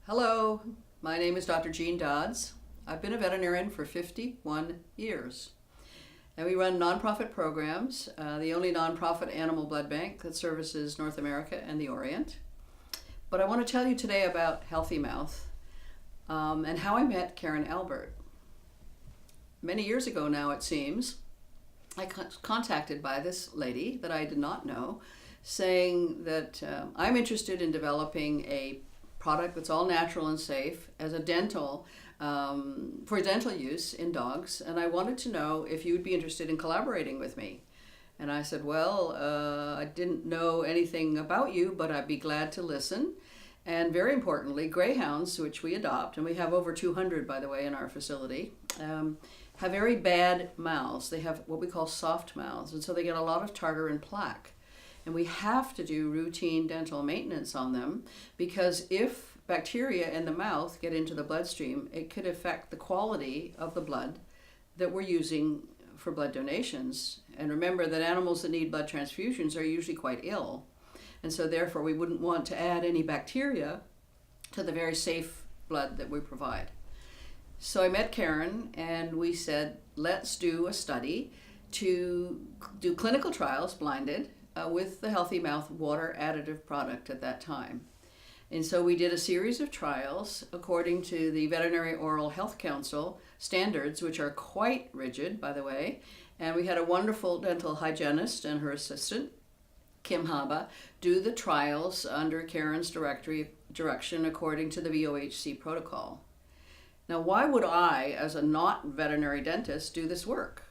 Hello, my name is Dr. Jean Dodds. I've been a veterinarian for 51 years. And we run nonprofit programs, the only nonprofit animal blood bank that services North America and the Orient. But I want to tell you today about Healthy Mouth and how I met Karen Albert. Many years ago now, it seems, I was contacted by this lady that I did not know, saying that I'm interested in developing a product that's all natural and safe as a dental for dental use in dogs, and I wanted to know if you would be interested in collaborating with me. And I said, well, I didn't know anything about you, but I'd be glad to listen. And very importantly, greyhounds, which we adopt, and we have over 200, by the way, in our facility, have very bad mouths. They have what we call soft mouths, and so they get a lot of tartar and plaque. And we have to do routine dental maintenance on them because if bacteria in the mouth get into the bloodstream, it could affect the quality of the blood that we're using for blood donations. And remember that animals that need blood transfusions are usually quite ill. And so therefore we wouldn't want to add any bacteria to the very safe blood that we provide. So I met Karen and we said, let's do a study to do clinical trials, blinded, with the Healthy Mouth water additive product at that time. And so we did a series of trials according to the Veterinary Oral Health Council standards, which are quite rigid, by the way. And we had a wonderful dental hygienist and her assistant, Kim Haba, do the trials under Karen's direction according to the VOHC protocol. Now, why would I, as a not veterinary dentist, do this work?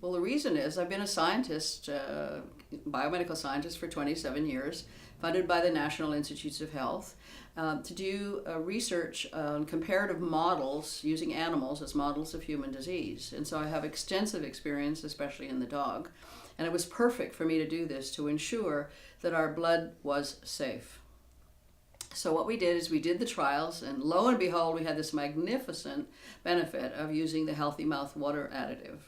Well, the reason is I've been a scientist, biomedical scientist for 27 years, funded by the National Institutes of Health, to do research on comparative models using animals as models of human disease. And so I have extensive experience, especially in the dog. And it was perfect for me to do this to ensure that our blood was safe. So what we did is we did the trials, and lo and behold, we had this magnificent benefit of using the Healthy Mouth water additive.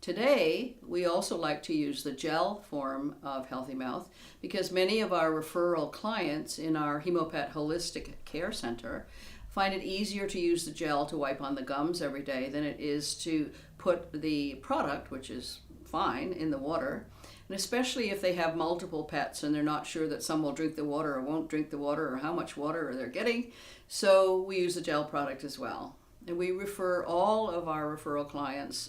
Today, we also like to use the gel form of Healthy Mouth because many of our referral clients in our Hemopet Holistic Care Center find it easier to use the gel to wipe on the gums every day than it is to put the product, which is fine, in the water. And especially if they have multiple pets and they're not sure that some will drink the water or won't drink the water or how much water they're getting. So we use the gel product as well. And we refer all of our referral clients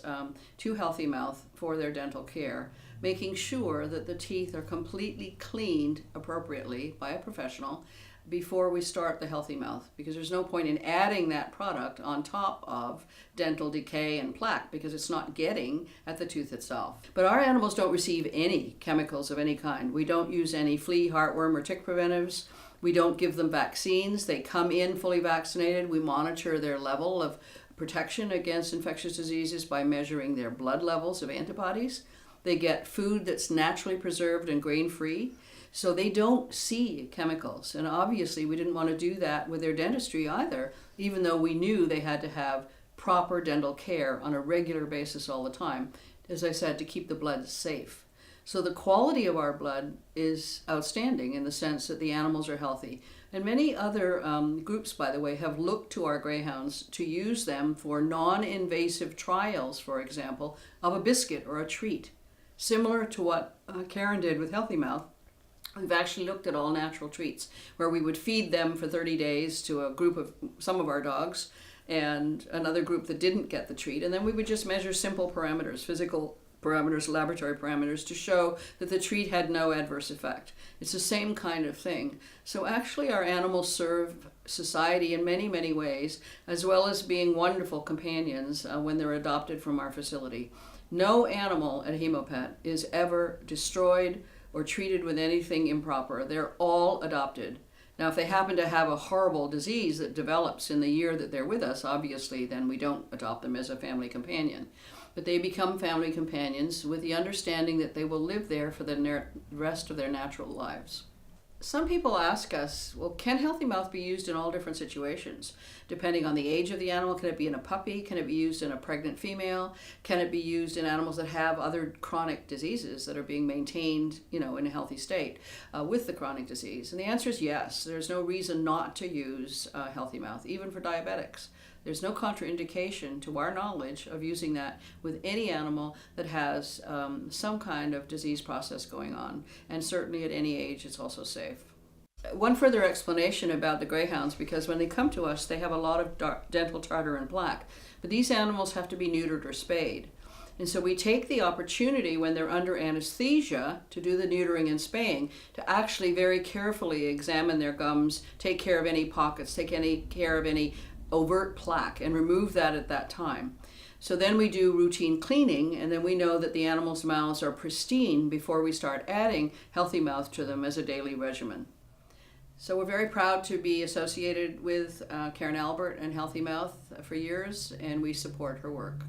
to Healthy Mouth for their dental care, making sure that the teeth are completely cleaned appropriately by a professional before we start the Healthy Mouth, because there's no point in adding that product on top of dental decay and plaque because it's not getting at the tooth itself. But our animals don't receive any chemicals of any kind. We don't use any flea, heartworm, or tick preventives. We don't give them vaccines. They come in fully vaccinated. We monitor their level of protection against infectious diseases by measuring their blood levels of antibodies. They get food that's naturally preserved and grain-free, so they don't see chemicals. And obviously we didn't want to do that with their dentistry either, even though we knew they had to have proper dental care on a regular basis all the time, as I said, to keep the blood safe. So the quality of our blood is outstanding in the sense that the animals are healthy. And many other groups, by the way, have looked to our greyhounds to use them for non-invasive trials, for example, of a biscuit or a treat. Similar to what Karen did with Healthy Mouth, we've actually looked at all natural treats where we would feed them for 30 days to a group of some of our dogs and another group that didn't get the treat. And then we would just measure simple parameters, physical parameters, laboratory parameters, to show that the treat had no adverse effect. It's the same kind of thing. So actually our animals serve society in many, many ways, as well as being wonderful companions when they're adopted from our facility. No animal at Hemopet is ever destroyed or treated with anything improper. They're all adopted. Now, if they happen to have a horrible disease that develops in the year that they're with us, obviously, then we don't adopt them as a family companion. But they become family companions with the understanding that they will live there for the rest of their natural lives. Some people ask us, well, can healthy mouth be used in all different situations? Depending on the age of the animal, can it be in a puppy? Can it be used in a pregnant female? Can it be used in animals that have other chronic diseases that are being maintained, in a healthy state with the chronic disease? And the answer is yes. There's no reason not to use healthy mouth, even for diabetics. There's no contraindication, to our knowledge, of using that with any animal that has some kind of disease process going on. And certainly at any age, it's also safe. One further explanation about the greyhounds, because when they come to us, they have a lot of dental tartar and plaque. But these animals have to be neutered or spayed. And so we take the opportunity when they're under anesthesia to do the neutering and spaying, to actually very carefully examine their gums, take care of any pockets, take care of any overt plaque, and remove that at that time. So then we do routine cleaning, and then we know that the animals' mouths are pristine before we start adding healthy mouth to them as a daily regimen. So we're very proud to be associated with Karen Albert and Healthy Mouth for years, and we support her work.